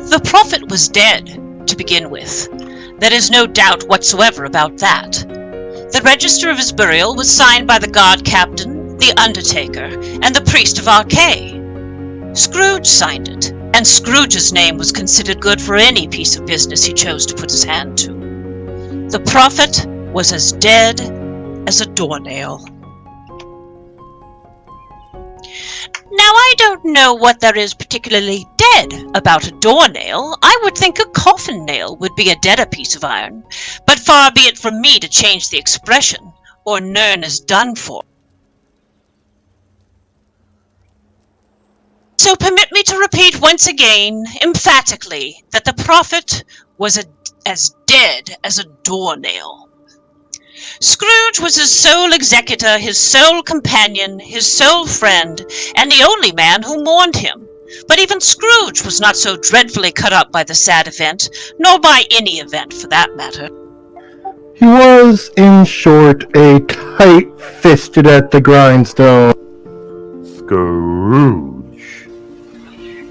The prophet was dead, to begin with. There is no doubt whatsoever about that. The register of his burial was signed by the guard captain, the undertaker, and the priest of Archay. Scrooge signed it, and Scrooge's name was considered good for any piece of business he chose to put his hand to. The prophet was as dead as a doornail. Now, I don't know what there is particularly dead about a doornail. I would think a coffin nail would be a deader piece of iron, but far be it from me to change the expression, or Nern is done for. So permit me to repeat once again, emphatically, that the prophet was as dead as a doornail. Scrooge was his sole executor, his sole companion, his sole friend, and the only man who mourned him. But even Scrooge was not so dreadfully cut up by the sad event, nor by any event for that matter. He was, in short, a tight-fisted at the grindstone. Scrooge.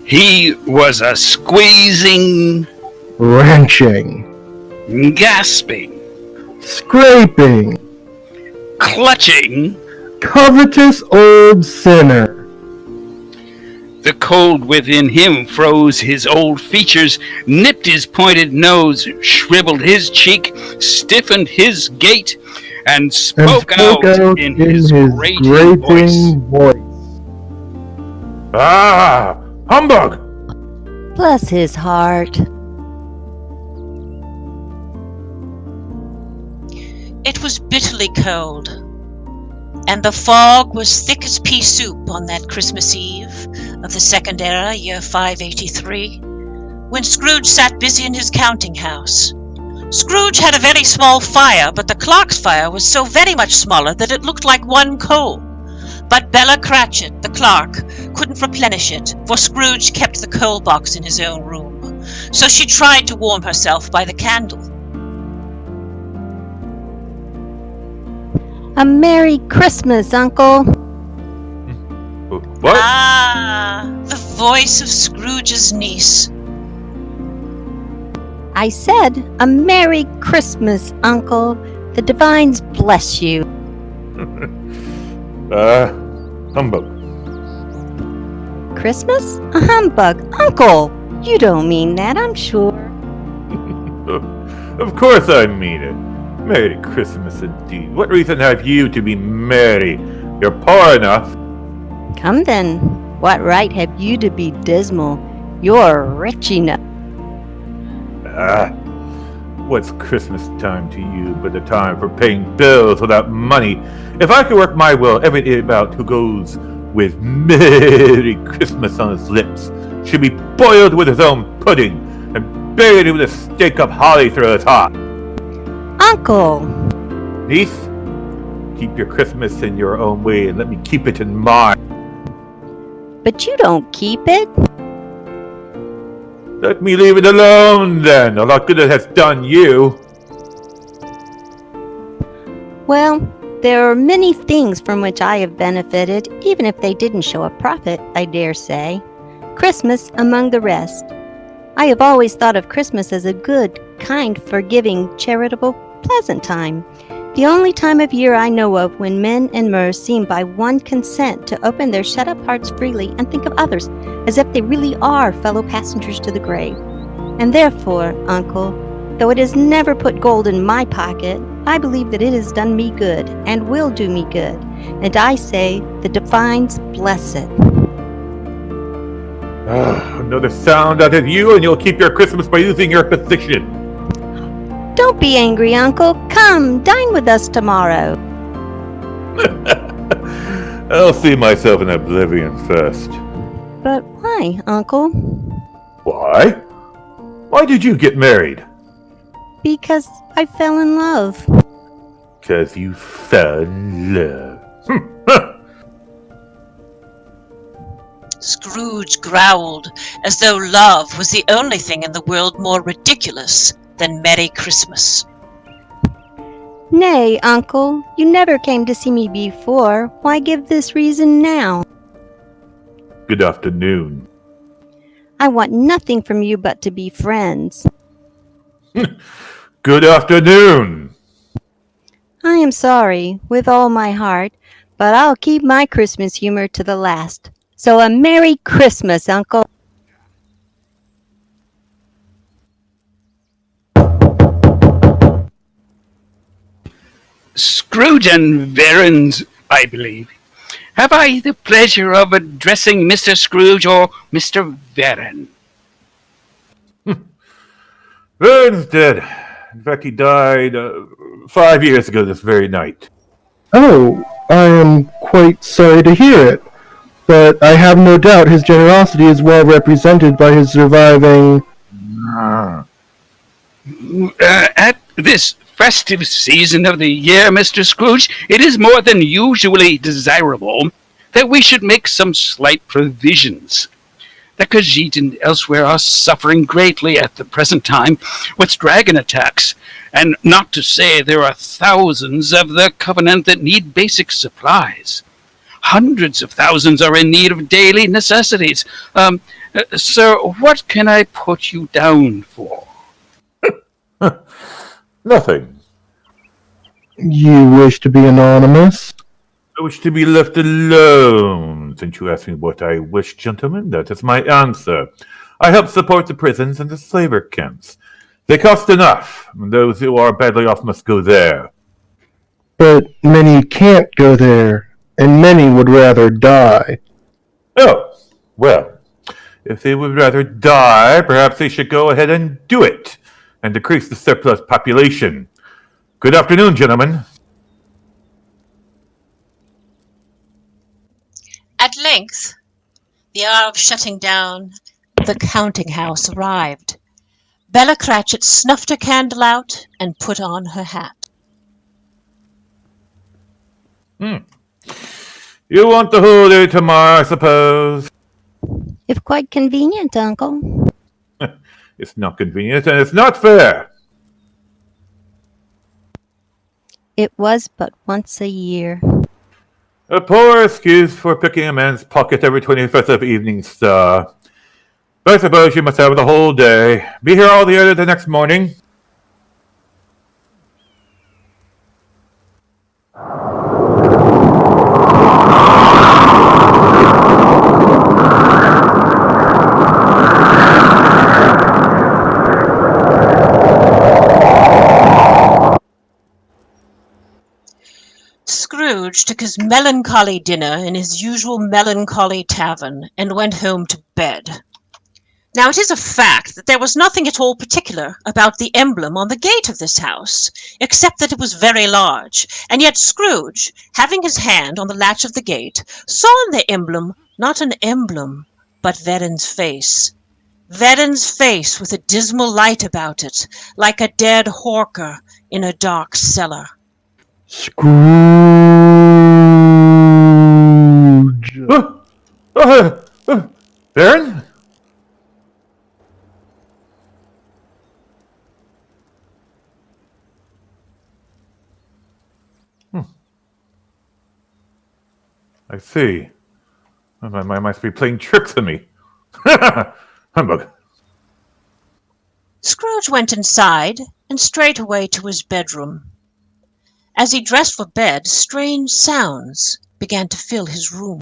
He was a squeezing, wrenching, gasping, scraping, clutching, covetous old sinner. The cold within him froze his old features, nipped his pointed nose, shriveled his cheek, stiffened his gait, and spoke out in his grating voice. Ah! Humbug! Bless his heart. It was bitterly cold, and the fog was thick as pea soup on that Christmas Eve of the Second Era, year 583, when Scrooge sat busy in his counting house. Scrooge had a very small fire, but the clock's fire was so very much smaller that it looked like one coal. But Bella Cratchit, the clerk, couldn't replenish it, for Scrooge kept the coal box in his own room, so she tried to warm herself by the candle. A Merry Christmas, Uncle. What? Ah, the voice of Scrooge's niece. I said, a Merry Christmas, Uncle. The divines bless you. Humbug. Christmas? A humbug. Uncle, you don't mean that, I'm sure. Of course I mean it. Merry Christmas indeed. What reason have you to be merry? You're poor enough. Come then, what right have you to be dismal? You're rich enough. What's Christmas time to you but the time for paying bills without money? If I could work my will, every day about who goes with Merry Christmas on his lips should be boiled with his own pudding and buried with a stake of holly through his heart. Uncle! Niece, keep your Christmas in your own way and let me keep it in mine. But you don't keep it. Let me leave it alone, then. All that good it has done you. Well, there are many things from which I have benefited, even if they didn't show a profit, I dare say. Christmas among the rest. I have always thought of Christmas as a good, kind, forgiving, charitable, pleasant time. The only time of year I know of when men and mers seem by one consent to open their shut-up hearts freely and think of others as if they really are fellow passengers to the grave. And therefore, Uncle, though it has never put gold in my pocket, I believe that it has done me good and will do me good. And I say, the divines bless it. Another sound out of you and you'll keep your Christmas by using your position. Don't be angry, Uncle. Come, dine with us tomorrow. I'll see myself in oblivion first. But why, Uncle? Why? Why did you get married? Because I fell in love. 'Cause you fell in love. Scrooge growled, as though love was the only thing in the world more ridiculous than Merry Christmas. Nay, Uncle, you never came to see me before. Why give this reason now? Good afternoon. I want nothing from you but to be friends. Good afternoon. I am sorry, with all my heart, but I'll keep my Christmas humor to the last. So a Merry Christmas, Uncle. Scrooge and Varen's, I believe. Have I the pleasure of addressing Mr. Scrooge or Mr. Varen? Varen's dead. In fact, he died 5 years ago this very night. Oh, I am quite sorry to hear it, but I have no doubt his generosity is well represented by his surviving... At this festive season of the year, Mr. Scrooge, it is more than usually desirable that we should make some slight provisions. The Khajiit and elsewhere are suffering greatly at the present time with dragon attacks, and not to say there are thousands of the Covenant that need basic supplies. Hundreds of thousands are in need of daily necessities. Sir, what can I put you down for? Nothing. You wish to be anonymous? I wish to be left alone. Since you asked me what I wish, gentlemen, that is my answer. I help support the prisons and the slaver camps. They cost enough, and those who are badly off must go there. But many can't go there, and many would rather die. Oh, well, if they would rather die, perhaps they should go ahead and do it, and decrease the surplus population. Good afternoon, gentlemen. At length, the hour of shutting down the counting house arrived. Bella Cratchit snuffed her candle out and put on her hat. You want the whole day tomorrow, I suppose? If quite convenient, Uncle. It's not convenient, and it's not fair. It was but once a year. A poor excuse for picking a man's pocket every 25th of evening star. But I suppose you must have the whole day. Be here all the earlier the next morning. Scrooge took his melancholy dinner in his usual melancholy tavern and went home to bed. Now it is a fact that there was nothing at all particular about the emblem on the gate of this house, except that it was very large, and yet Scrooge, having his hand on the latch of the gate, saw in the emblem not an emblem, but Varen's face. Varen's face with a dismal light about it, like a dead hawker in a dark cellar. Scrooge. Varen? I see. My must be playing tricks on me. Humbug. Scrooge went inside and straightway to his bedroom. As he dressed for bed, strange sounds began to fill his room.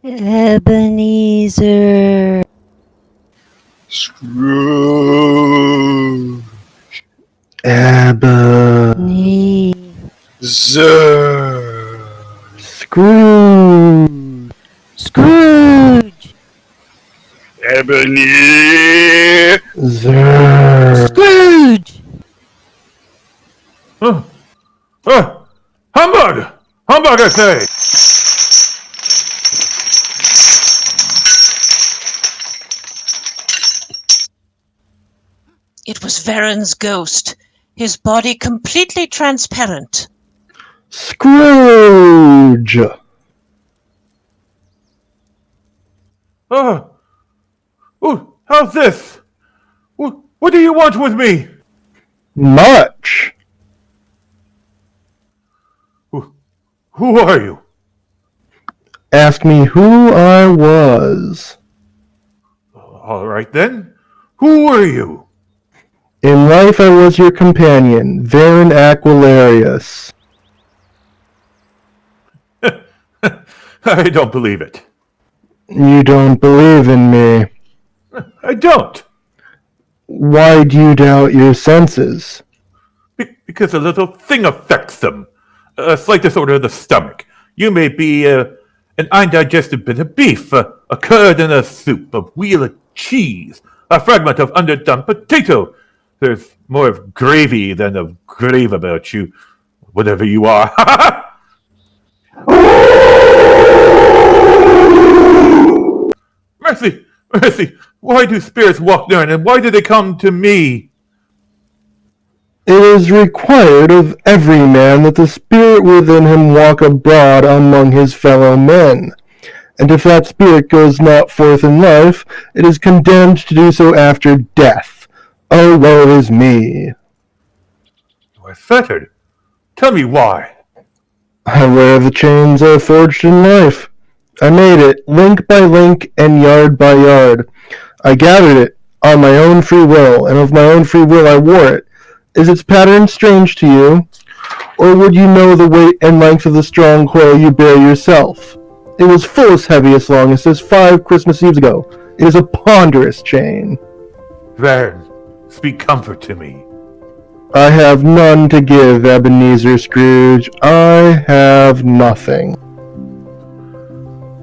Ebenezer. Scrooge. Ebenezer. Scrooge. Scrooge. Ebenezer. Scrooge. Humbug! Humbug, I say! It was Varen's ghost, his body completely transparent. Scrooge! Oh, oh, how's this? What do you want with me? Much! Who are you? Ask me who I was. All right then. Who are you? In life I was your companion, Varen Aquilarious. I don't believe it. You don't believe in me. I don't. Why do you doubt your senses? Because a little thing affects them. A slight disorder of the stomach. You may be an undigested bit of beef, a curd in a soup, a wheel of cheese, a fragment of underdone potato. There's more of gravy than of grave about you, whatever you are. Mercy! Mercy! Why do spirits walk there, and why do they come to me? It is required of every man that the spirit within him walk abroad among his fellow men. And if that spirit goes not forth in life, it is condemned to do so after death. Oh, woe is me! You are fettered. Tell me why. I wear the chains I forged in life. I made it, link by link and yard by yard. I gathered it on my own free will, and of my own free will I wore it. Is its pattern strange to you? Or would you know the weight and length of the strong coil you bear yourself? It was full as heavy as long as this 5 Christmas Eves ago. It is a ponderous chain. Varen, speak comfort to me. I have none to give, Ebenezer Scrooge. I have nothing.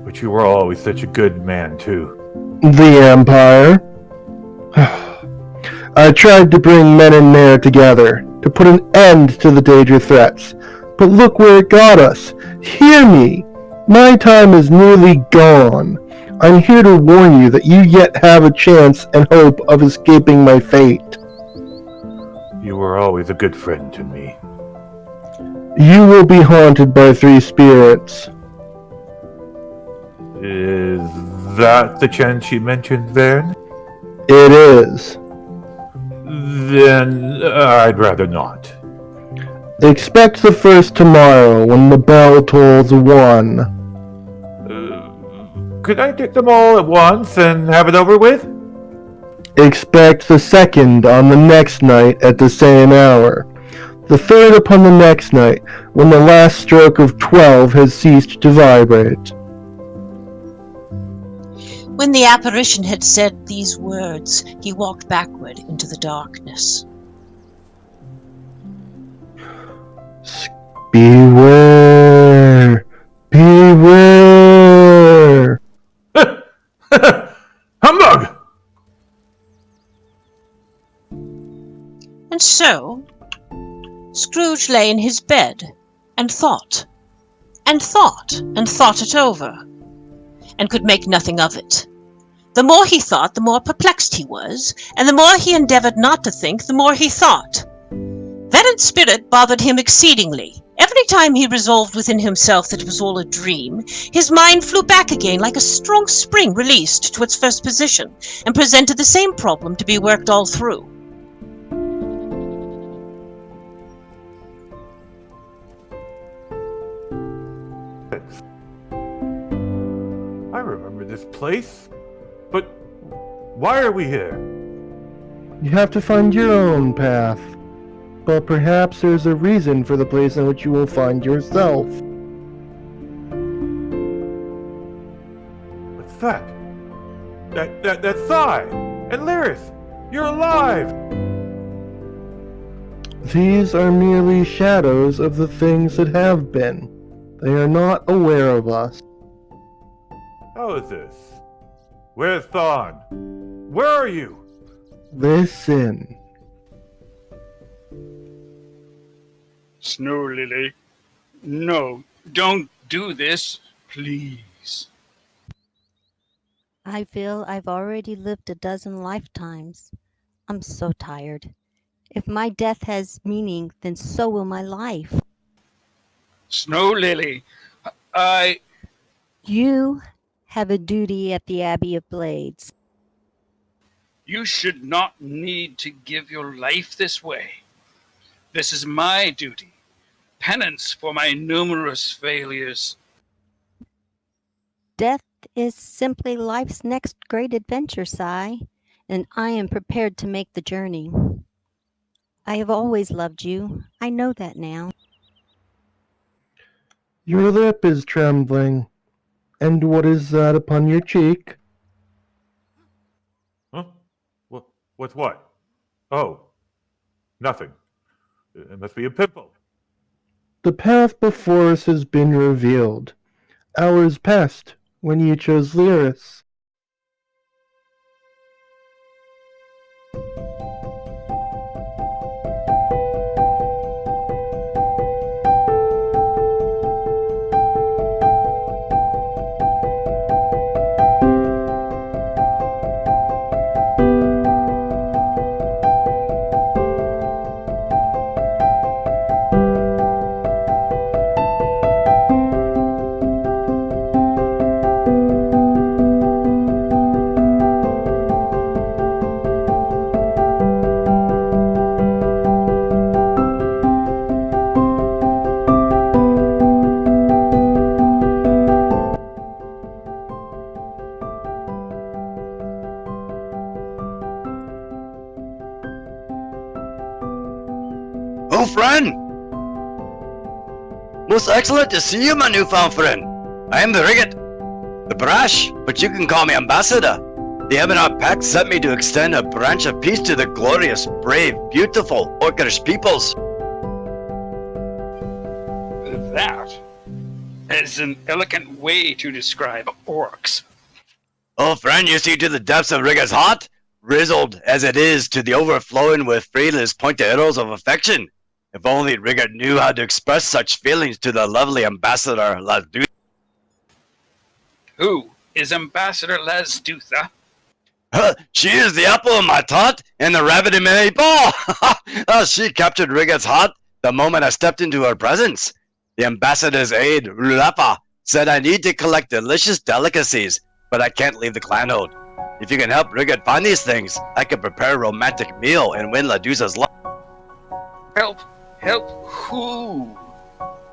But you were always such a good man, too. The Empire. I tried to bring men and mare together, to put an end to the Daedra threats. But look where it got us. Hear me! My time is nearly gone. I'm here to warn you that you yet have a chance and hope of escaping my fate. You were always a good friend to me. You will be haunted by 3 spirits. Is that the chance you mentioned, Varen? It is. Then I'd rather not. Expect the first tomorrow when the bell tolls 1. Could I take them all at once and have it over with? Expect the second on the next night at the same hour. The third upon the next night, when the last stroke of 12 has ceased to vibrate. When the apparition had said these words, he walked backward into the darkness. Beware! Beware! Humbug! And so, Scrooge lay in his bed, and thought, and thought, and thought it over, and could make nothing of it. The more he thought, the more perplexed he was, and the more he endeavored not to think, the more he thought. Varen's spirit bothered him exceedingly. Every time he resolved within himself that it was all a dream, his mind flew back again like a strong spring released to its first position, and presented the same problem to be worked all through. I remember this place. But why are we here? You have to find your own path. But perhaps there's a reason for the place in which you will find yourself. What's that? That thigh! And Lyris! You're alive! These are merely shadows of the things that have been. They are not aware of us. How is this? Where's Thon? Where are you? Listen. Snow Lily. No, don't do this, please. I feel I've already lived a dozen lifetimes. I'm so tired. If my death has meaning, then so will my life. Snow Lily, I... You have a duty at the Abbey of Blades. You should not need to give your life this way. This is my duty. Penance for my numerous failures. Death is simply life's next great adventure, Sai, and I am prepared to make the journey. I have always loved you. I know that now. Your lip is trembling. And what is that upon your cheek? Huh? What's what? Oh, nothing. It must be a pimple. The path before us has been revealed. Hours passed when you chose Lyris. Oh, friend! Most excellent to see you, my newfound friend. I am the Riggurt, the brash, but you can call me ambassador. The Ebonheart Pact sent me to extend a branch of peace to the glorious, brave, beautiful, orcish peoples. That is an elegant way to describe orcs. Oh, friend, you see to the depths of Riggurt's heart, rizzled as it is to the overflowing with Freela's pointed arrows of affection. If only Riggurt knew how to express such feelings to the lovely Ambassador Lasdutha. Who is Ambassador Lasdutha? She is the apple of my tart and the rabbit in my ball. She captured Riggurt's heart the moment I stepped into her presence. The ambassador's aide, Rulapa, said I need to collect delicious delicacies, but I can't leave the clanhold. If you can help Riggurt find these things, I can prepare a romantic meal and win Ladutha's love. Help! Help who?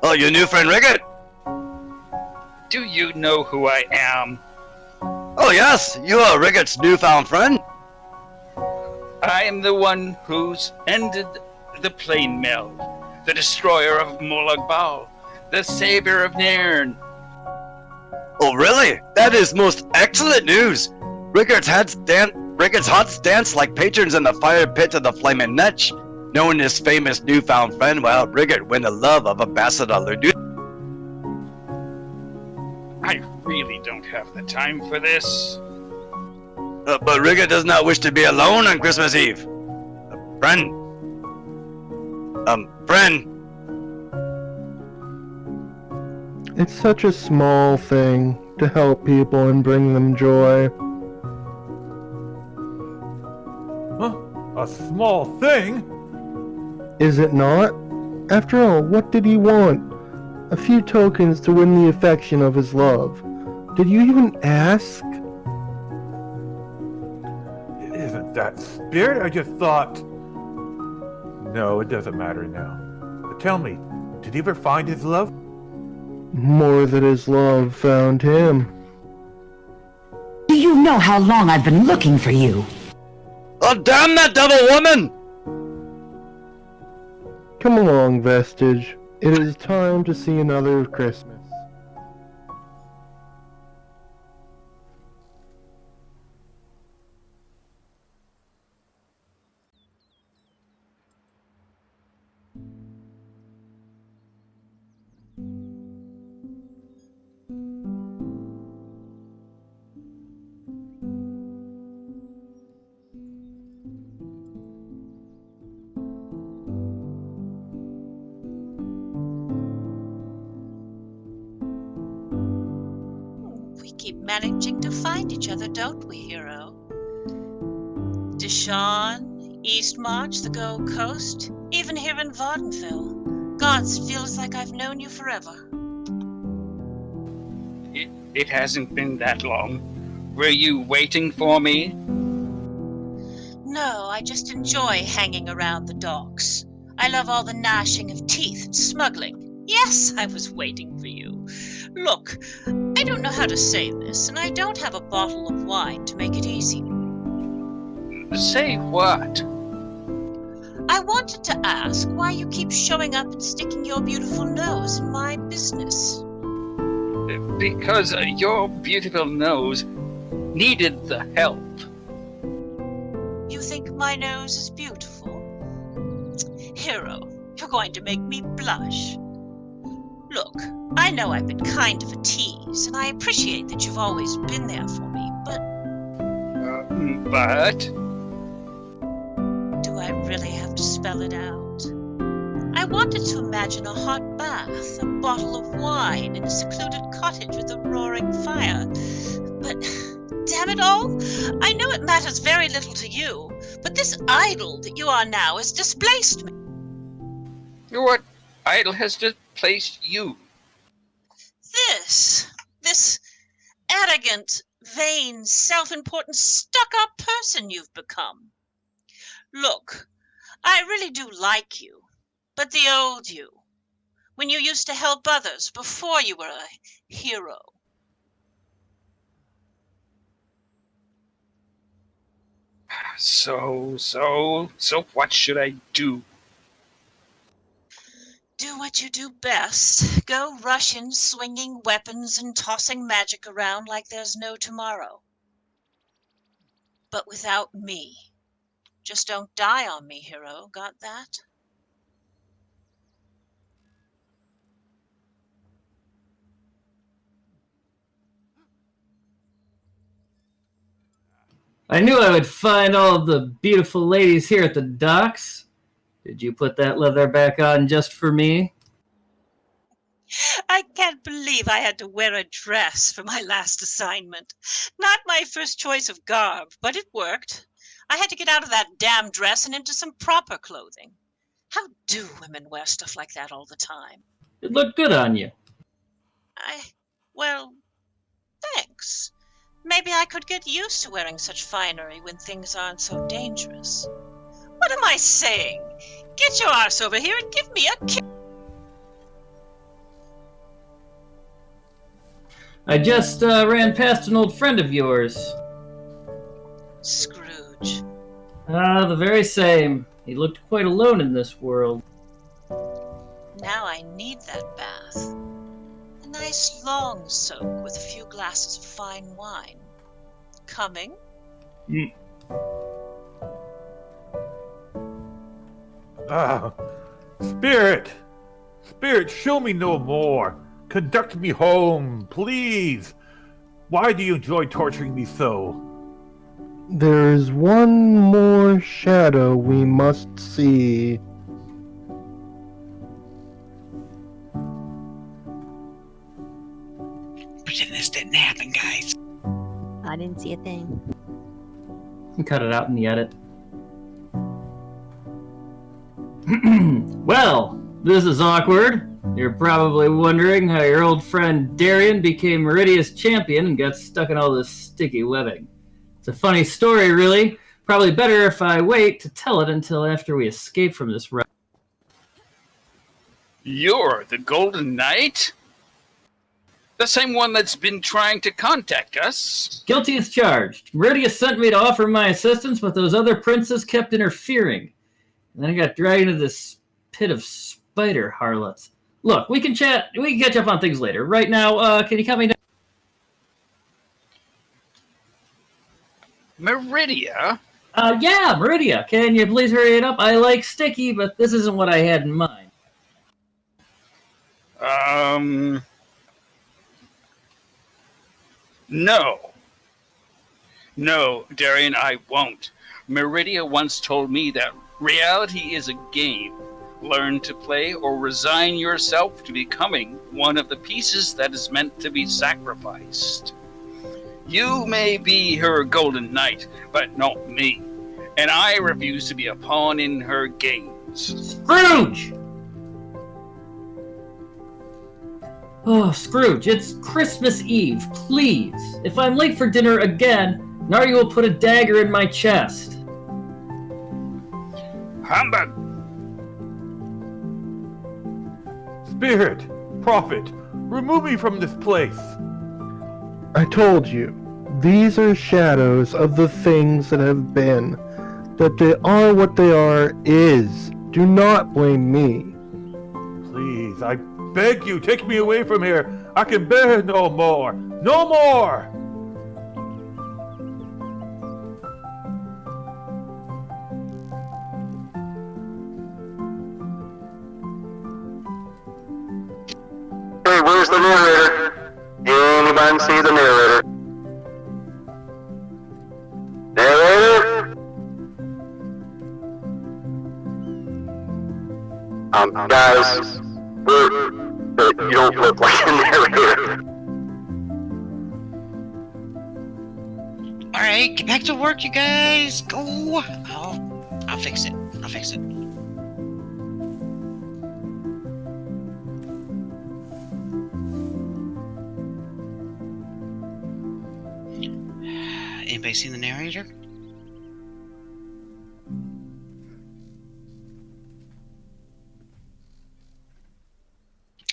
Oh, your new friend Riggurt? Do you know who I am? Oh yes, you are Riggurt's newfound friend. I am the one who's ended the plain meld, the destroyer of Molagbal, the savior of Nairn. Oh really? That is most excellent news. Riggurt's hearts dance like patrons in the fire pit of the Flaming Netch. Knowing this famous newfound friend will help Riggurt win the love of Ambassador Ladutha. I really don't have the time for this. But Riggurt does not wish to be alone on Christmas Eve. Friend. It's such a small thing to help people and bring them joy. Huh? A small thing? Is it not? After all, what did he want? A few tokens to win the affection of his love. Did you even ask? Isn't that spirit? I just thought... No, it doesn't matter now. But tell me, did he ever find his love? More than his love found him. Do you know how long I've been looking for you? Oh damn that devil woman! Come along, Vestige. It is time to see another Christmas. We keep managing to find each other, don't we, hero? Deshawn, Eastmarch, the Gold Coast, even here in Vardenfell. Gods, feels like I've known you forever. It hasn't been that long. Were you waiting for me? No, I just enjoy hanging around the docks. I love all the gnashing of teeth and smuggling. Yes, I was waiting for you. Look, I don't know how to say this, and I don't have a bottle of wine to make it easy. Say what? I wanted to ask why you keep showing up and sticking your beautiful nose in my business. Because your beautiful nose needed the help. You think my nose is beautiful? Hero, you're going to make me blush. Look, I know I've been kind of a tease, and I appreciate that you've always been there for me, but... But? Do I really have to spell it out? I wanted to imagine a hot bath, a bottle of wine, in a secluded cottage with a roaring fire. But, damn it all, I know it matters very little to you, but this idol that you are now has displaced me. What idol has displaced you? This arrogant, vain, self-important, stuck-up person you've become. Look, I really do like you, but the old you, when you used to help others before you were a hero. So what should I do? Do what you do best. Go rush in swinging weapons and tossing magic around like there's no tomorrow. But without me. Just don't die on me, hero. Got that? I knew I would find all of the beautiful ladies here at the docks. Did you put that leather back on just for me? I can't believe I had to wear a dress for my last assignment. Not my first choice of garb, but it worked. I had to get out of that damn dress and into some proper clothing. How do women wear stuff like that all the time? It looked good on you. Well, thanks. Maybe I could get used to wearing such finery when things aren't so dangerous. What am I saying? Get your arse over here and give me a kiss. I just ran past an old friend of yours. Scrooge. The very same. He looked quite alone in this world. Now I need that bath. A nice long soak with a few glasses of fine wine. Coming? Spirit! Spirit, show me no more. Conduct me home, please. Why do you enjoy torturing me so? There is one more shadow we must see. Pretend this didn't happen, guys. I didn't see a thing. Cut it out in the edit. Well, this is awkward. You're probably wondering how your old friend Darien became Meridia's champion and got stuck in all this sticky webbing. It's a funny story, really. Probably better if I wait to tell it until after we escape from this realm. You're the Golden Knight? The same one that's been trying to contact us? Guilty as charged. Meridia sent me to offer my assistance, but those other princes kept interfering. And then I got dragged into this pit of spider harlots. Look, we can chat. We can catch up on things later. Right now, can you cut me down? Meridia? Yeah, Meridia. Can you please hurry it up? I like sticky, but this isn't what I had in mind. No. No, Darien, I won't. Meridia once told me that reality is a game. Learn to play or resign yourself to becoming one of the pieces that is meant to be sacrificed. You may be her golden knight, but not me. and I refuse to be a pawn in her games. Scrooge! Oh, Scrooge, it's Christmas Eve. Please. If I'm late for dinner again, Nayru will put a dagger in my chest. Humbug! Spirit, prophet, remove me from this place. I told you, these are shadows of the things that have been. That they are what they are is. Do not blame me. Please, I beg you, take me away from here. I can bear no more. No more! Hey, where's the narrator? Anyone see the narrator? Narrator? Guys, you don't look like a narrator. Alright, get back to work, you guys. Go. I'll fix it. Anybody seen the narrator?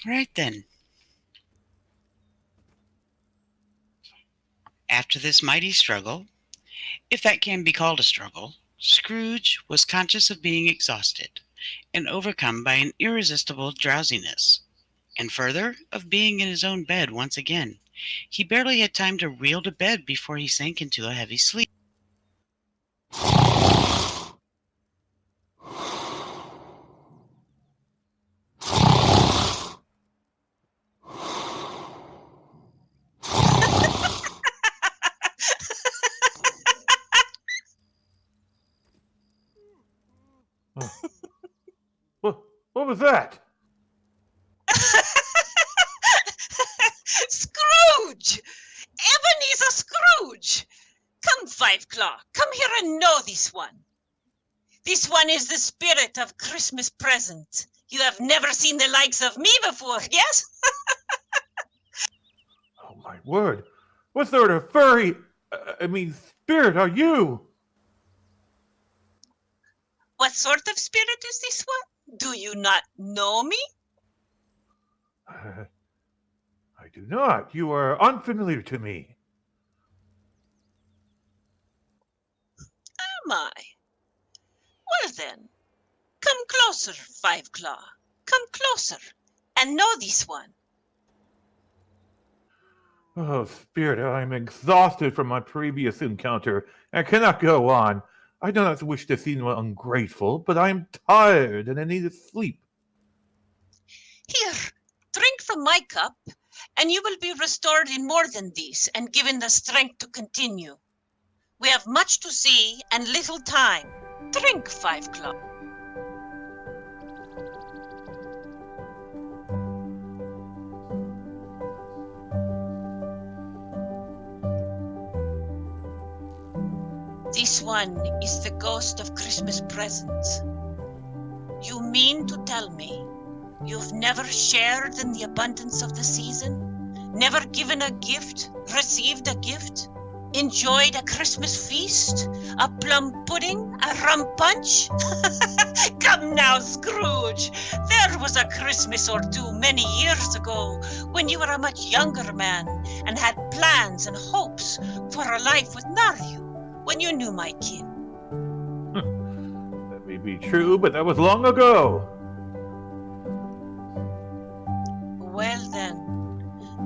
Alright then. After this mighty struggle, if that can be called a struggle, Scrooge was conscious of being exhausted and overcome by an irresistible drowsiness, and further, of being in his own bed once again. He barely had time to reel to bed before he sank into a heavy sleep. What was that? Scrooge! Ebenezer Scrooge! Come, Five Claw, come here and know this one. This one is the spirit of Christmas present. You have never seen the likes of me before, yes? Oh my word! What sort of furry, spirit are you? What sort of spirit is this one? Do you not know me? I do not. You are unfamiliar to me. Am I? Well then, come closer, Five Claw. Come closer and know this one. Oh, Spirit, I am exhausted from my previous encounter and cannot go on. I do not wish to seem ungrateful, but I am tired and I need to sleep. Here, drink from my cup, and you will be restored in more than this and given the strength to continue. We have much to see and little time. Drink, Five Claw. This one is the ghost of Christmas presents. You mean to tell me you've never shared in the abundance of the season? Never given a gift, received a gift, enjoyed a Christmas feast, a plum pudding, a rum punch? Come now, Scrooge. There was a Christmas or two many years ago when you were a much younger man and had plans and hopes for a life with Nayru. When you knew my kin. That may be true, but that was long ago. Well then,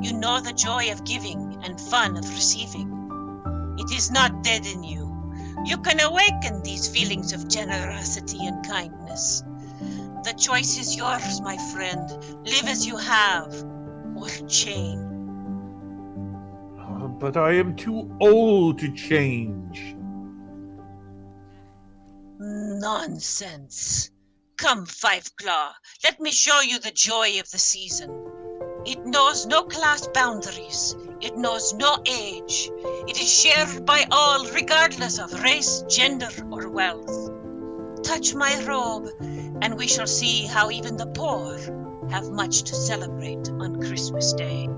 you know the joy of giving and fun of receiving. It is not dead in you. You can awaken these feelings of generosity and kindness. The choice is yours, my friend. Live as you have, or change. But I am too old to change. Nonsense. Come, Five Claw, let me show you the joy of the season. It knows no class boundaries. It knows no age. It is shared by all regardless of race, gender, or wealth. Touch my robe, and we shall see how even the poor have much to celebrate on Christmas Day.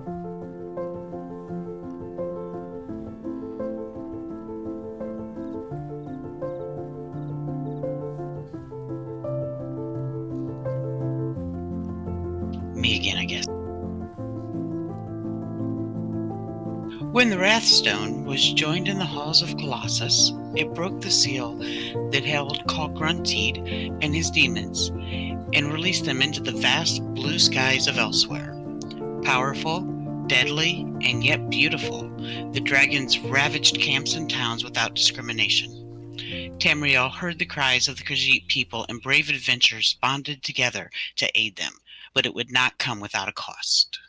Me again, I guess. When the Wrathstone was joined in the halls of Colossus, it broke the seal that held Calgruntide and his demons, and released them into the vast blue skies of elsewhere. Powerful, deadly, and yet beautiful, the dragons ravaged camps and towns without discrimination. Tamriel heard the cries of the Khajiit people, and brave adventurers bonded together to aid them, but it would not come without a cost.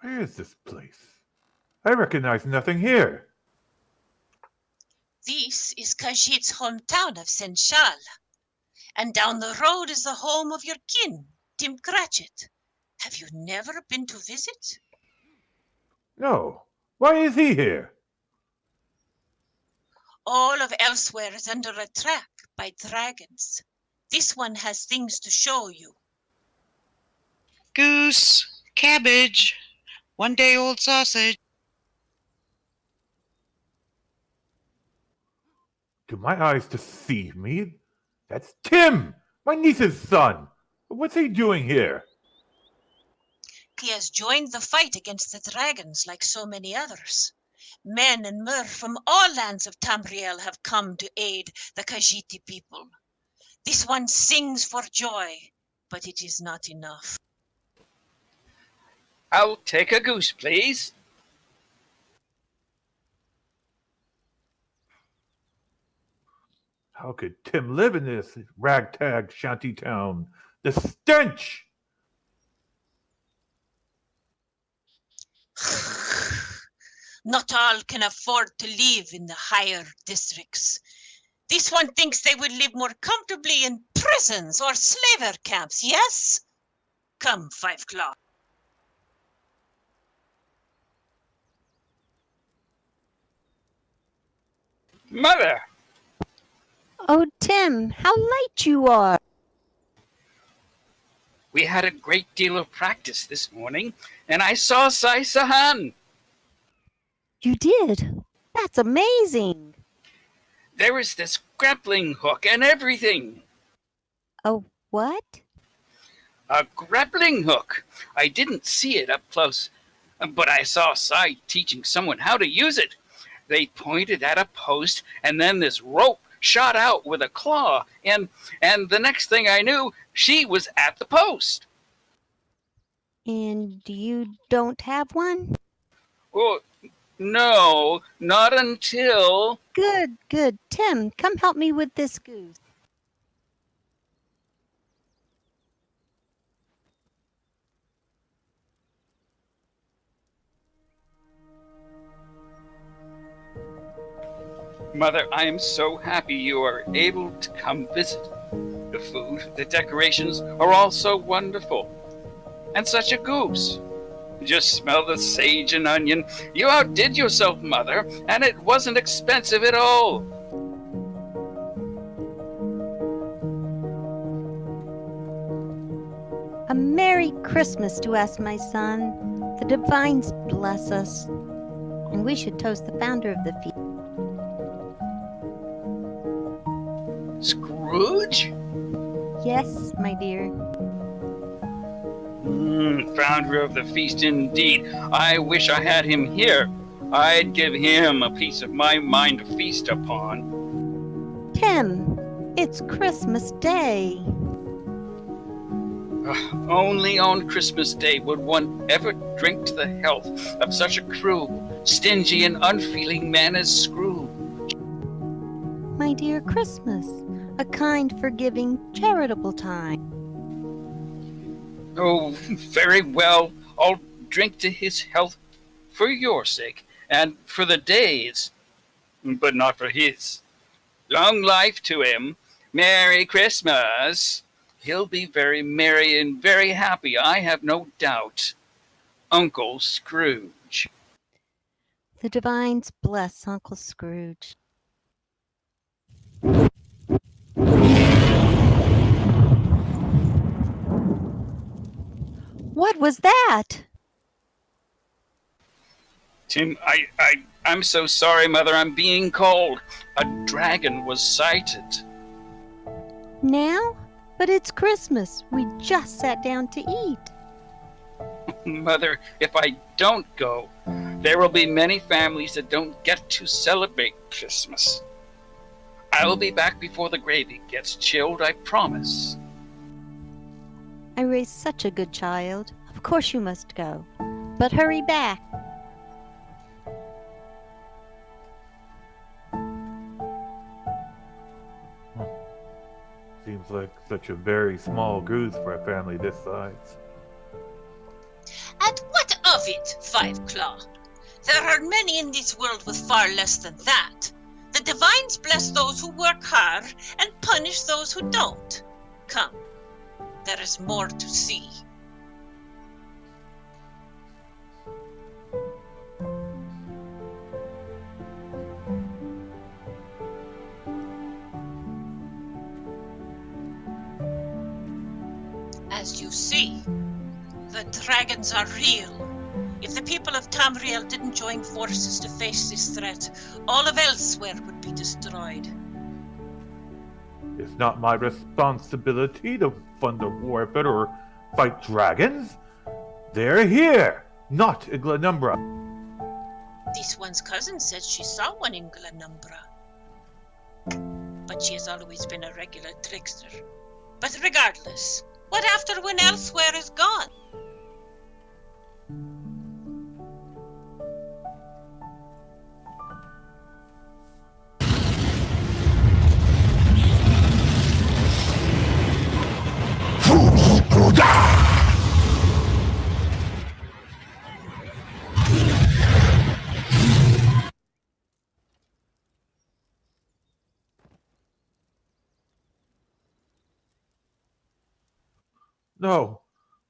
Where is this place? I recognize nothing here. This is Khajiit's hometown of Senchal, and down the road is the home of your kin, Tim Cratchit. Have you never been to visit? No. Why is he here? All of elsewhere is under attack by dragons. This one has things to show you. Goose, cabbage, one-day-old sausage. Do my eyes deceive me? That's Tim, my niece's son. What's he doing here? He has joined the fight against the dragons like so many others. Men and mer from all lands of Tamriel have come to aid the Khajiiti people. This one sings for joy, but it is not enough. I'll take a goose, please. How could Tim live in this ragtag shanty town? The stench! Not all can afford to live in the higher districts. This one thinks they would live more comfortably in prisons or slaver camps, yes? Come, Five Claw. Mother! Oh, Tim, how late you are. We had a great deal of practice this morning, and I saw Sahan. You did? That's amazing. There was this grappling hook and everything. A what? A grappling hook. I didn't see it up close, but I saw Sai teaching someone how to use it. They pointed at a post, and then this rope shot out with a claw, and the next thing I knew, she was at the post. And you don't have one? Oh, no, not until... Good, good. Tim, come help me with this goose. Mother, I am so happy you are able to come visit. The food, the decorations are all so wonderful. And such a goose. Just smell the sage and onion. You outdid yourself, Mother, and it wasn't expensive at all. A Merry Christmas to us, my son. The divines bless us. And we should toast the founder of the feast. Scrooge? Yes, my dear. Founder of the feast indeed. I wish I had him here. I'd give him a piece of my mind to feast upon. Tim, it's Christmas Day. Only on Christmas Day would one ever drink to the health of such a cruel, stingy, and unfeeling man as Scrooge. My dear Christmas, a kind, forgiving, charitable time. Oh, very well. I'll drink to his health for your sake, and for the day's, but not for his. Long life to him. Merry Christmas. He'll be very merry and very happy, I have no doubt. Uncle Scrooge. The divines bless Uncle Scrooge. What was that? Tim, I'm so sorry, Mother. I'm being called. A dragon was sighted. Now? But it's Christmas. We just sat down to eat. Mother, if I don't go, there will be many families that don't get to celebrate Christmas. I will be back before the gravy gets chilled, I promise. I raised such a good child. Of course you must go. But hurry back. Seems like such a very small goose for a family this size. And what of it, Five Claw? There are many in this world with far less than that. The divines bless those who work hard and punish those who don't. Come, there is more to see. As you see, the dragons are real. If the people of Tamriel didn't join forces to face this threat, all of Elsewhere would be destroyed. It's not my responsibility to fund the warfare or fight dragons. They're here, not in Glenumbra. This one's cousin said she saw one in Glenumbra. But she has always been a regular trickster. But regardless, what after when Elsewhere is gone?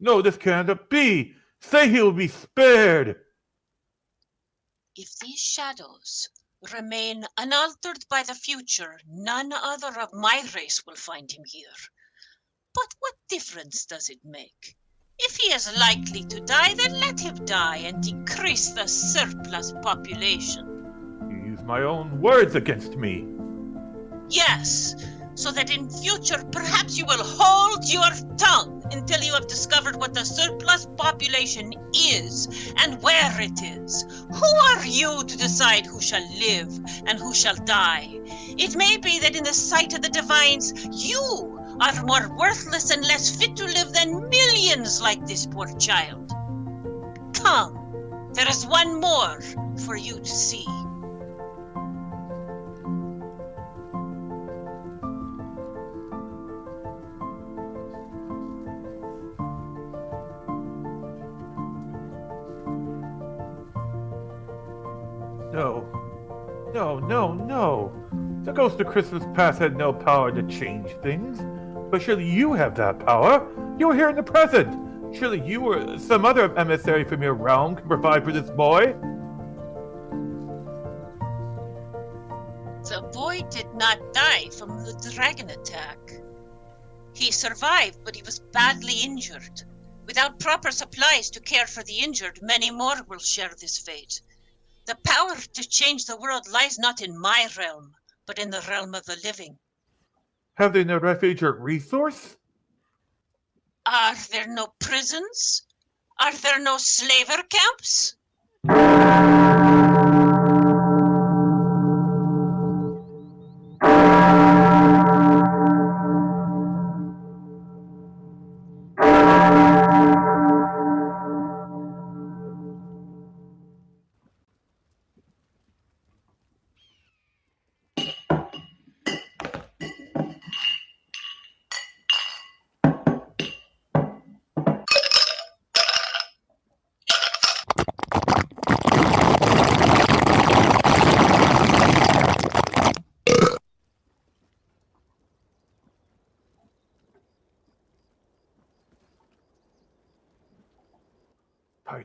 No, this can't be. Say he will be spared. If these shadows remain unaltered by the future, none other of my race will find him here. But what difference does it make? If he is likely to die, then let him die and decrease the surplus population. You use my own words against me. Yes, so that in future perhaps you will hold your tongue until you have discovered what the surplus population is and where it is. Who are you to decide who shall live and who shall die? It may be that in the sight of the divines, you are more worthless and less fit to live than millions like this poor child. Come, there is one more for you to see. No. The ghost of Christmas past had no power to change things. But surely you have that power. You are here in the present. Surely you or some other emissary from your realm can provide for this boy. The boy did not die from the dragon attack. He survived, but he was badly injured. Without proper supplies to care for the injured, many more will share this fate. The power to change the world lies not in my realm, but in the realm of the living. Have they no refuge or resource? Are there no prisons? Are there no slaver camps?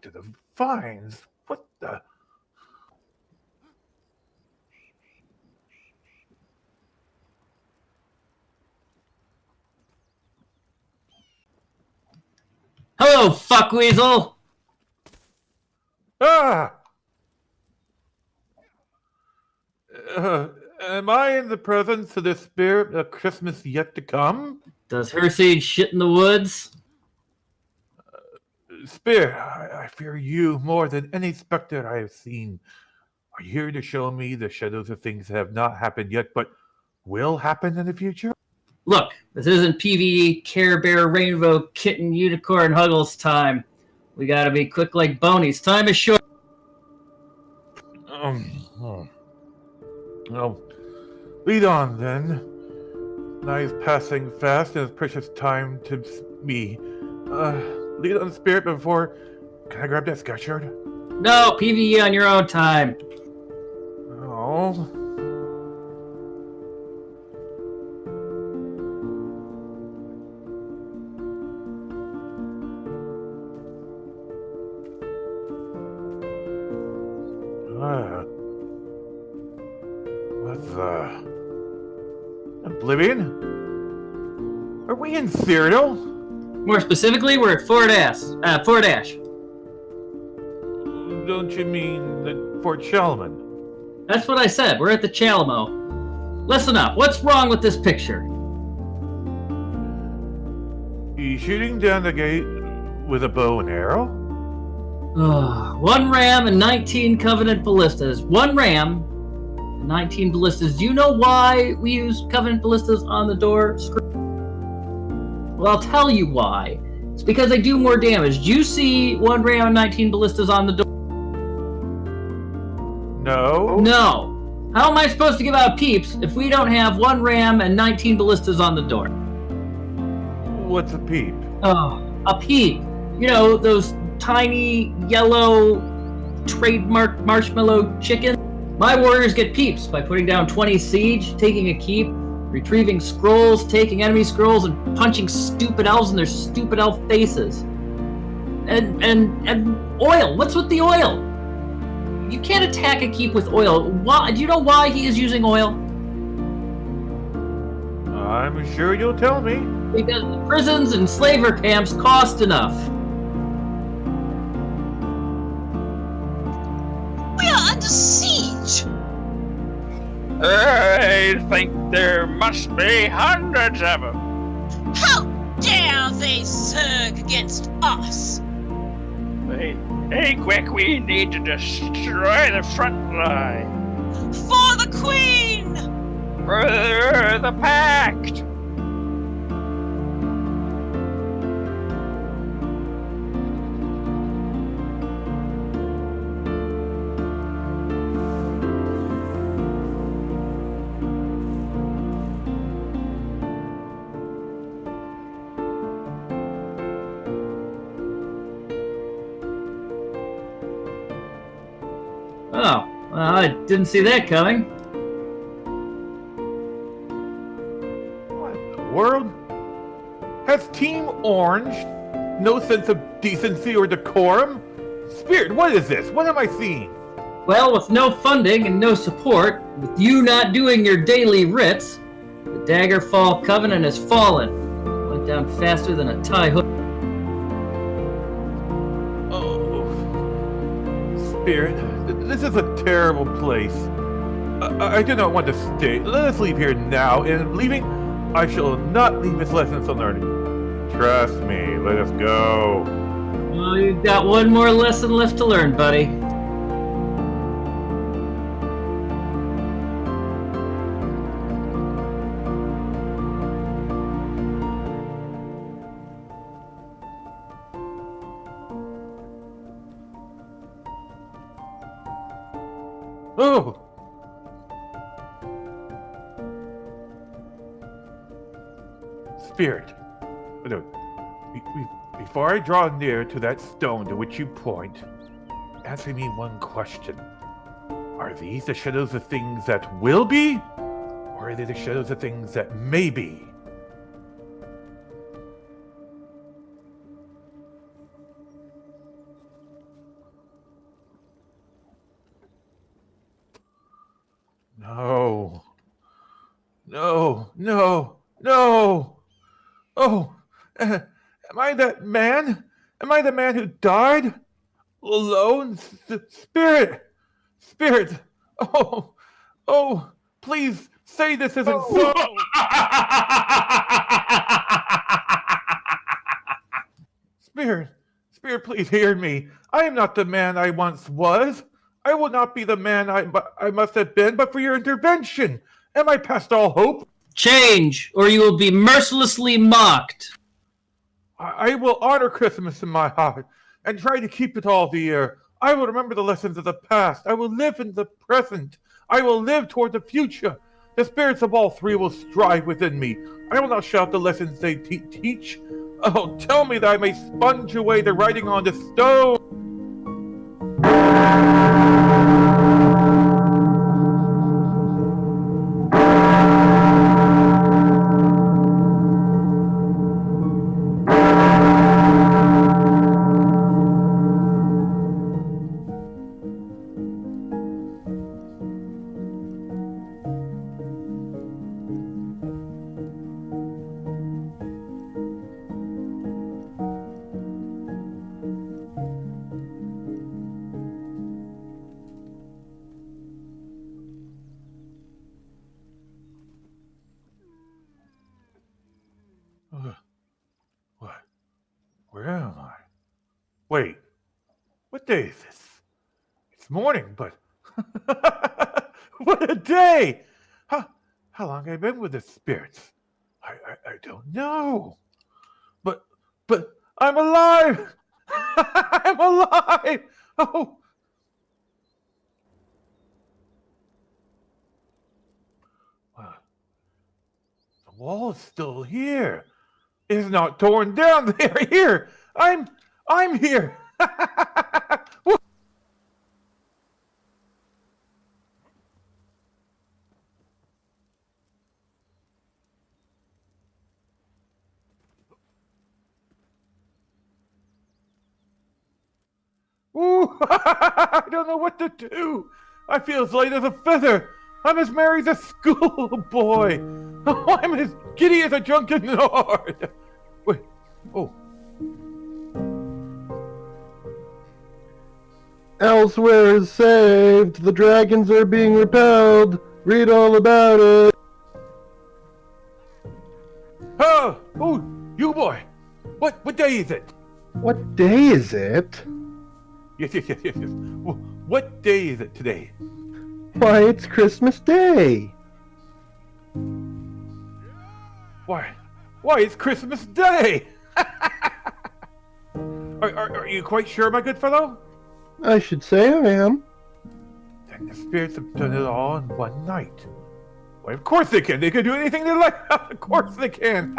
to the vines. What the? Hello, fuckweasel! Ah! Am I in the presence of the spirit of Christmas yet to come? Does Herseed shit in the woods? Spirit, I fear you more than any specter I have seen. Are you here to show me the shadows of things that have not happened yet, but will happen in the future? Look, this isn't PvE, Care Bear, Rainbow, Kitten, Unicorn, Huggles time. We gotta be quick like bonies. Time is short. Well, lead on then. Night is passing fast and it's precious time to me. Lead on, Spirit, before... Can I grab that Scotchard? No, PvE on your own time. Oh... What's Oblivion? Are we in Cyrodiil? More specifically, we're at Fort Ash. Don't you mean the Fort Shalman? That's what I said. We're at the Chalamo. Listen up. What's wrong with this picture? He's shooting down the gate with a bow and arrow? 1 ram and 19 Covenant ballistas. 1 ram and 19 ballistas. Do you know why we use Covenant ballistas on the door? Well, I'll tell you why. It's because they do more damage. Do you see 1 ram and 19 ballistas on the door? No. No. How am I supposed to give out peeps if we don't have 1 ram and 19 ballistas on the door? What's a peep? Oh, a peep. You know, those tiny yellow trademark marshmallow chickens. My warriors get peeps by putting down 20 siege, taking a keep, retrieving scrolls, taking enemy scrolls, and punching stupid elves in their stupid elf faces. And oil. What's with the oil? You can't attack a keep with oil. Why? Do you know why he is using oil? I'm sure you'll tell me. Because the prisons and slaver camps cost enough. We are under siege! I think there must be hundreds of them. How dare they surge against us? Hey, quick, we need to destroy the front line. For the Queen! For the Pact! Oh, well, I didn't see that coming. What in the world? Has Team Orange no sense of decency or decorum? Spirit, what is this? What am I seeing? Well, with no funding and no support, with you not doing your daily writs, the Daggerfall Covenant has fallen. Went down faster than a tie hook. Oh, Spirit, this is a terrible place. I do not want to stay. Let us leave here now, and leaving, I shall not leave its lessons unlearned. Trust me, let us go. Well, you've got one more lesson left to learn, buddy. Oh! Spirit. No, before I draw near to that stone to which you point, answer me one question. Are these the shadows of things that will be? Or are they the shadows of things that may be? No. No, no, no. Oh, am I that man? Am I the man who died? Alone? Spirit! Spirit! Oh, oh, please say this isn't so. Spirit, Spirit, please hear me. I am not the man I once was. I will not be the man I must have been, but for your intervention. Am I past all hope? Change, or you will be mercilessly mocked. I will honor Christmas in my heart and try to keep it all the year. I will remember the lessons of the past. I will live in the present. I will live toward the future. The spirits of all three will strive within me. I will not shout the lessons they teach. Oh, tell me that I may sponge away the writing on the stone. What? Where am I? Wait, what day is this? It's morning, but what a day! How long have I been with the spirits? I don't know. But I'm alive! I'm alive! Oh! Wow. The wall is still here. It's not torn down. They're here. I'm here. Ooh, I don't know what to do. I feel as light as a feather. I'm as merry as a schoolboy. Oh, I'm as giddy as a drunken lord. Wait, oh. Elsewhere is saved. The dragons are being repelled. Read all about it. Oh, you boy. What day is it? What day is it? Yes. What day is it today? Why, it's Christmas Day. Why, it's Christmas Day. Are you quite sure, my good fellow? I should say I am. Then the spirits have done it all in one night. Why, of course they can. They can do anything they like. Of course they can.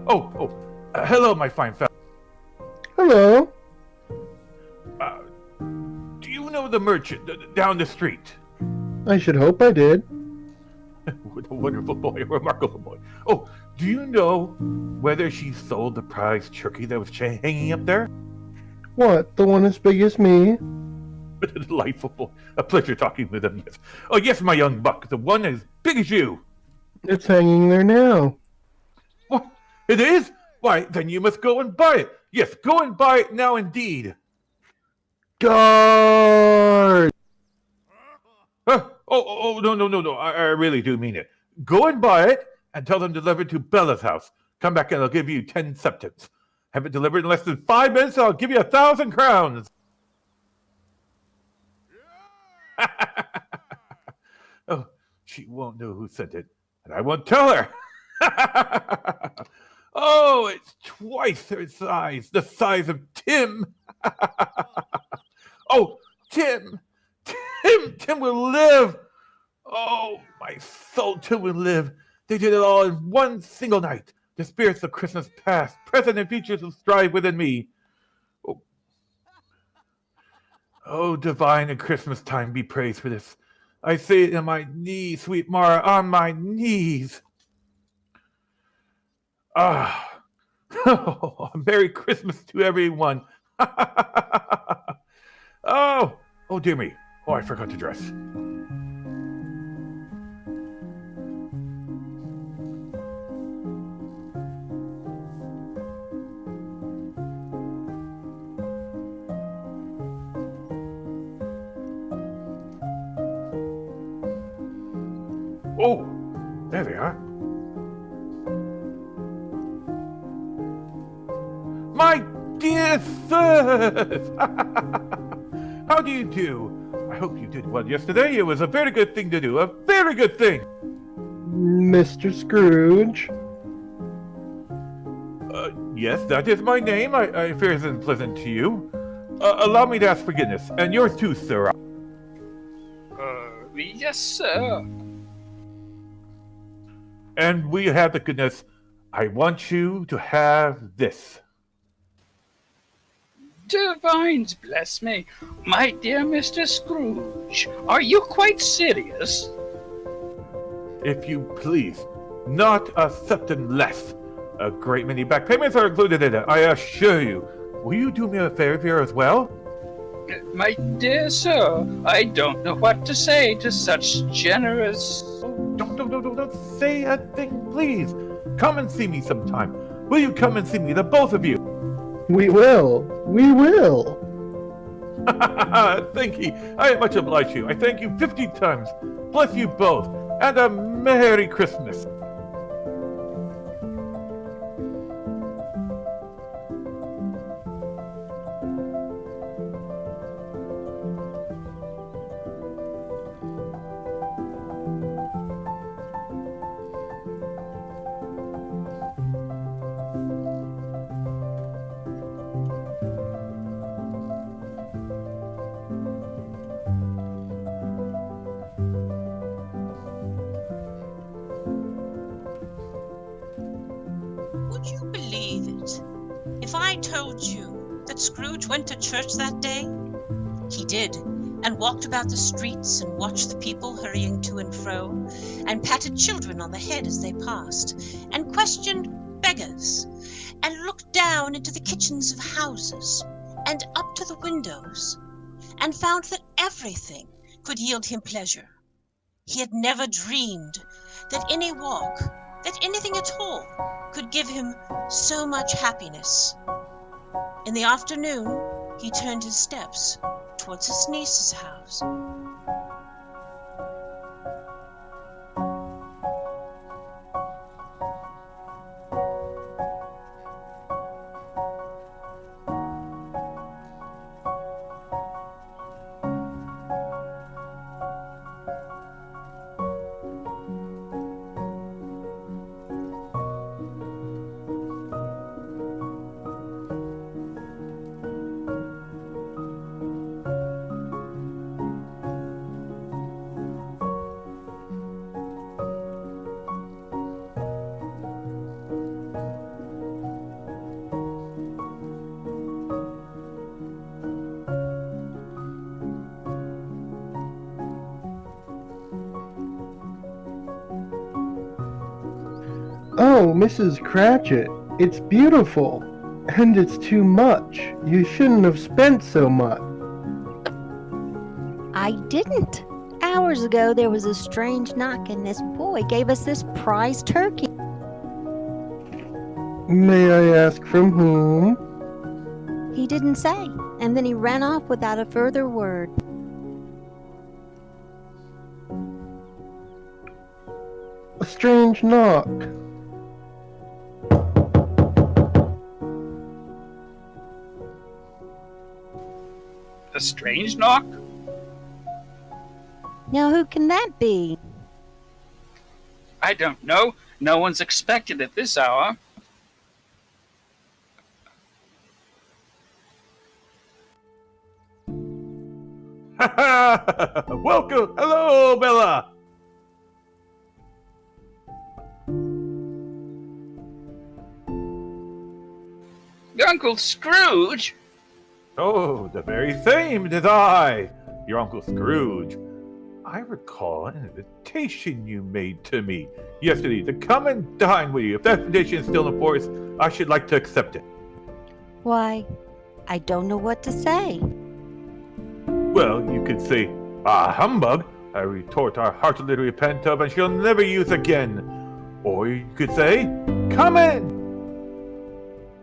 Hello, my fine fellow. Hello. Do you know the merchant down the street? I should hope I did. What a wonderful boy, a remarkable boy. Oh, do you know whether she sold the prize turkey that was hanging up there? What, the one as big as me? What a delightful boy. A pleasure talking with him, yes. Oh, yes, my young buck, the one as big as you. It's hanging there now. What? It is? Why, then you must go and buy it. Yes, go and buy it now indeed. Guard! No. I really do mean it. Go and buy it and tell them to deliver it to Bella's house. Come back and I'll give you 10 septums. Have it delivered in less than 5 minutes, I'll give you 1,000 crowns. Oh, she won't know who sent it, and I won't tell her. Oh, it's twice her size, the size of Tim. Oh, Tim will live. Oh, my soul, Tim will live. They did it all in one single night. The spirits of Christmas past, present, and future will strive within me. Oh, divine and Christmas time be praised for this. I say it on my knees, sweet Mara, on my knees. Oh, Merry Christmas to everyone. Oh, dear me. Oh, I forgot to dress. Oh, there they are. My dear sirs! How do you do? I hope you did well yesterday. It was a very good thing to do. A very good thing. Mr. Scrooge? Yes, that is my name. I fear it isn't pleasant to you. Allow me to ask forgiveness. And yours too, sir. Yes, sir. And we have the goodness. I want you to have this. Divines bless me. My dear Mr. Scrooge, are you quite serious? If you please, not a septon less. A great many back payments are included in it, I assure you. Will you do me a favor as well? My dear sir, I don't know what to say to such generous... Oh, don't say a thing, please. Come and see me sometime. Will you come and see me, the both of you? We will. We will. Thank you. I much oblige you. I thank you 50 times. Bless you both. And a Merry Christmas. Would you believe it? If I told you that Scrooge went to church that day? He did, and walked about the streets and watched the people hurrying to and fro, and patted children on the head as they passed, and questioned beggars, and looked down into the kitchens of houses, and up to the windows, and found that everything could yield him pleasure. He had never dreamed that any walk, that anything at all, could give him so much happiness. In the afternoon, he turned his steps towards his niece's house. Oh, Mrs. Cratchit, it's beautiful. And it's too much. You shouldn't have spent so much. I didn't. Hours ago, there was a strange knock, and this boy gave us this prize turkey. May I ask from whom? He didn't say, and then he ran off without a further word. A strange knock. A strange knock? Now, who can that be? I don't know. No one's expected at this hour. Welcome. Hello, Bella. Uncle Scrooge? Oh, the very same. It is I, your Uncle Scrooge. I recall an invitation you made to me yesterday to come and dine with you. If that invitation is still in force, I should like to accept it. Why, I don't know what to say. Well, you could say, "Ah, humbug," I retort I heartily repent of and shall never use again. Or you could say, "Come in."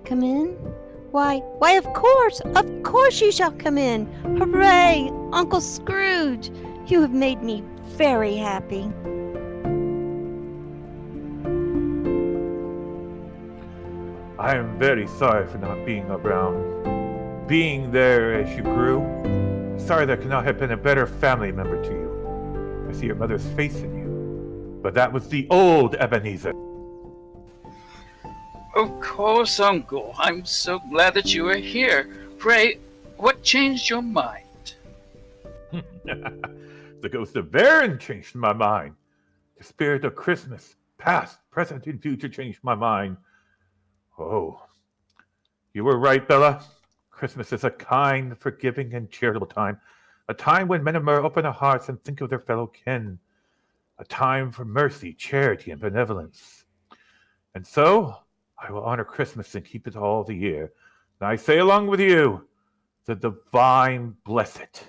Come in? Why, of course you shall come in. Hooray, Uncle Scrooge, you have made me very happy. I am very sorry for not being around, being there as you grew. Sorry there could not have been a better family member to you. I see your mother's face in you, but that was the old Ebenezer. Of course, Uncle. I'm so glad that you are here. Pray, what changed your mind? The ghost of Varen changed my mind. The spirit of Christmas, past, present, and future, changed my mind. Oh, you were right, Bella. Christmas is a kind, forgiving, and charitable time. A time when men open their hearts and think of their fellow kin. A time for mercy, charity, and benevolence. And so, I will honor Christmas and keep it all the year. And I say along with you, the divine bless it.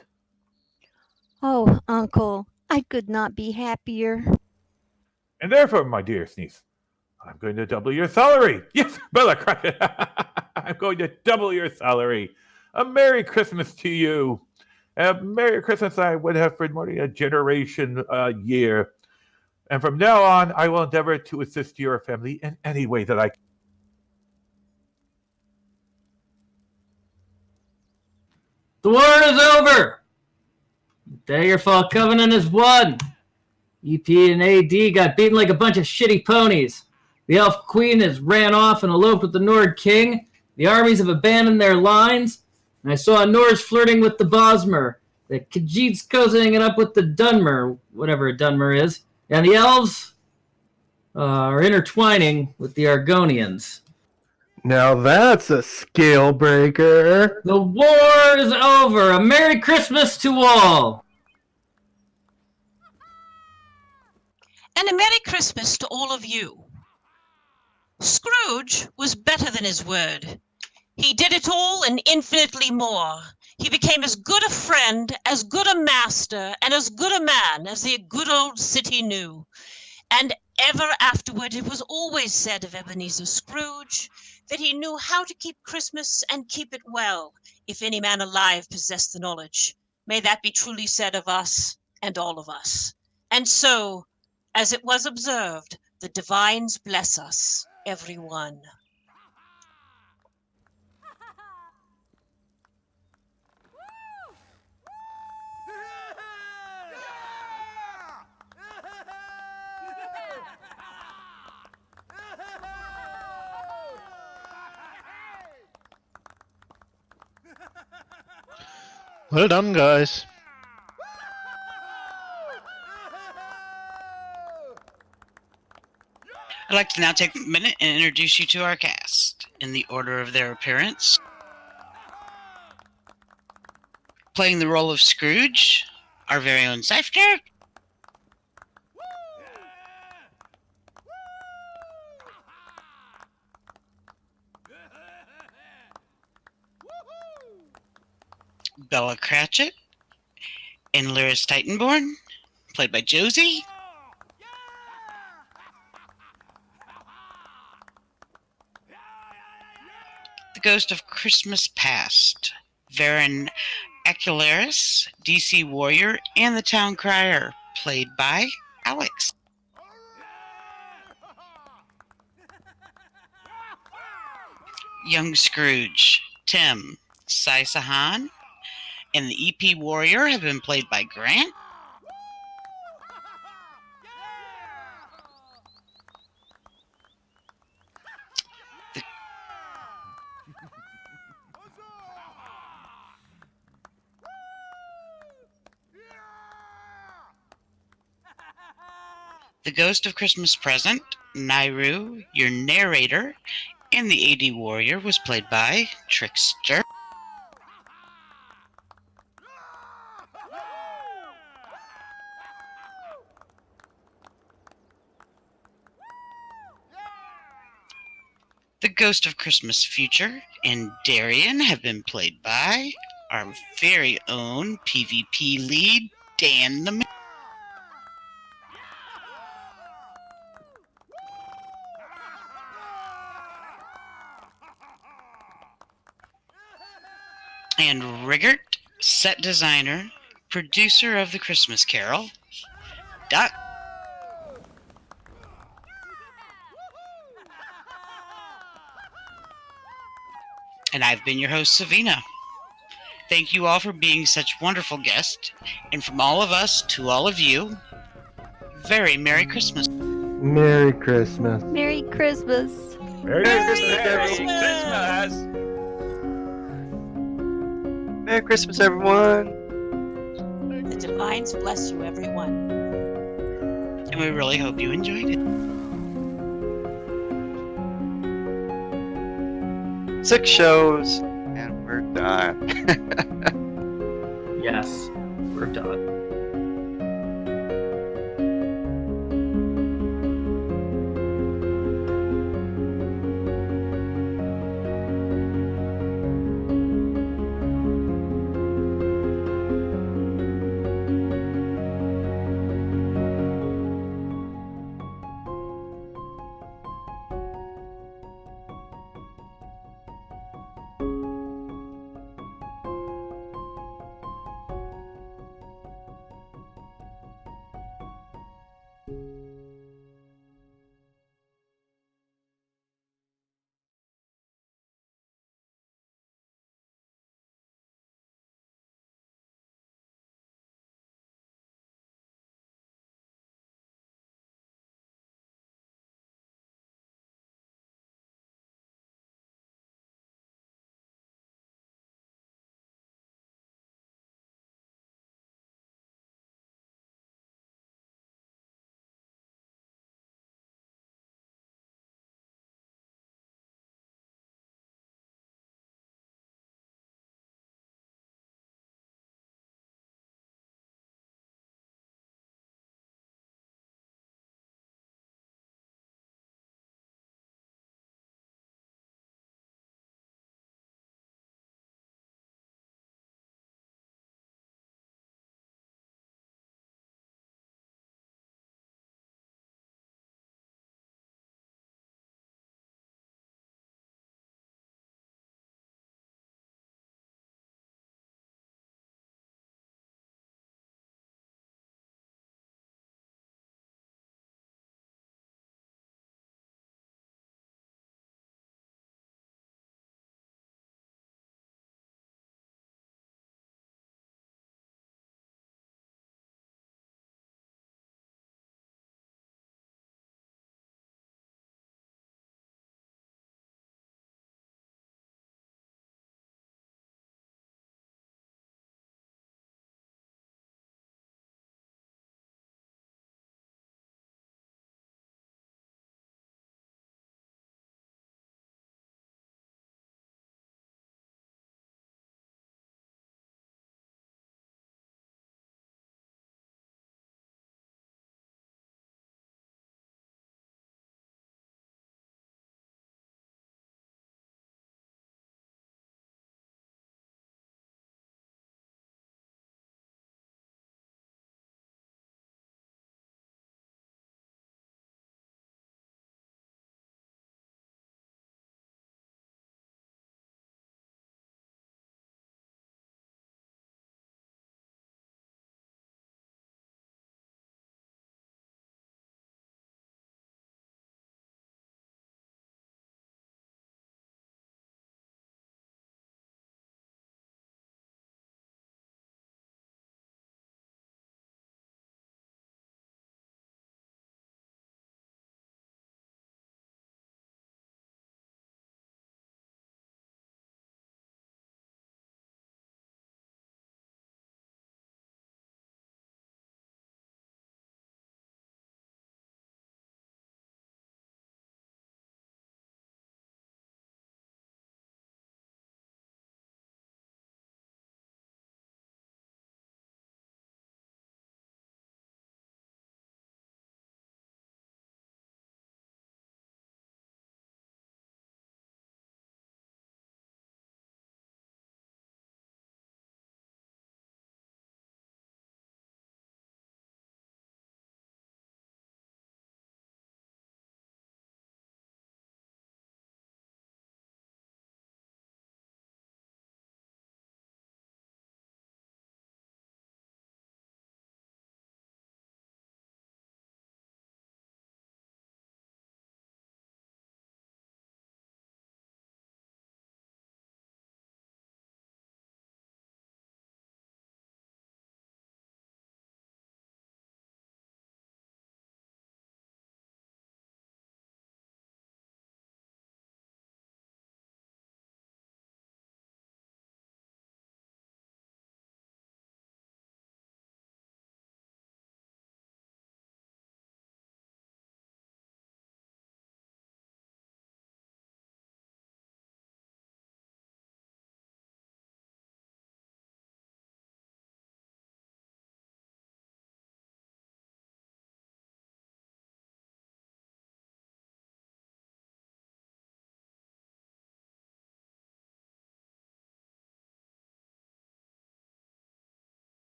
Oh, Uncle, I could not be happier. And therefore, my dear niece, I'm going to double your salary. Yes, Bella Cratchit. I'm going to double your salary. A Merry Christmas to you. A Merry Christmas I would have for more than a generation a year. And from now on, I will endeavor to assist your family in any way that I can. The war is over! The Daggerfall Covenant is won! EP and AD got beaten like a bunch of shitty ponies. The Elf Queen has ran off and eloped with the Nord King. The armies have abandoned their lines. And I saw Norse flirting with the Bosmer. The Khajiit's cozying it up with the Dunmer, whatever a Dunmer is. And the elves are intertwining with the Argonians. Now that's a scale breaker. The war is over. A Merry Christmas to all. And a Merry Christmas to all of you. Scrooge was better than his word. He did it all and infinitely more. He became as good a friend, as good a master, and as good a man as the good old city knew. And ever afterward it was always said of Ebenezer Scrooge that he knew how to keep Christmas and keep it well, if any man alive possessed the knowledge. May that be truly said of us and all of us. And so, as it was observed, the divines bless us, every one. Well done, guys. I'd like to now take a minute and introduce you to our cast in the order of their appearance. Playing the role of Scrooge, our very own Sifter. Bella Cratchit and Lyris Titanborn, played by Josie. The Ghost of Christmas Past, Varen Aquilarious, DC Warrior, and the Town Crier, played by Alex. Young Scrooge, Tim, Sahan, and the EP Warrior have been played by Grant. The Ghost of Christmas Present, Nayru, your narrator, and the AD Warrior was played by Trickster. The Ghost of Christmas Future and Darien have been played by our very own PvP lead, Dan the Man. And Riggurt, set designer, producer of the Christmas Carol, Duck. And I've been your host, Savina. Thank you all for being such wonderful guests. And from all of us to all of you, very Merry Christmas. Merry Christmas. Merry Christmas. Merry Christmas, everyone. Merry Christmas, everyone. The divines bless you, everyone. And we really hope you enjoyed it. 6 shows, and we're done. Yes, we're done.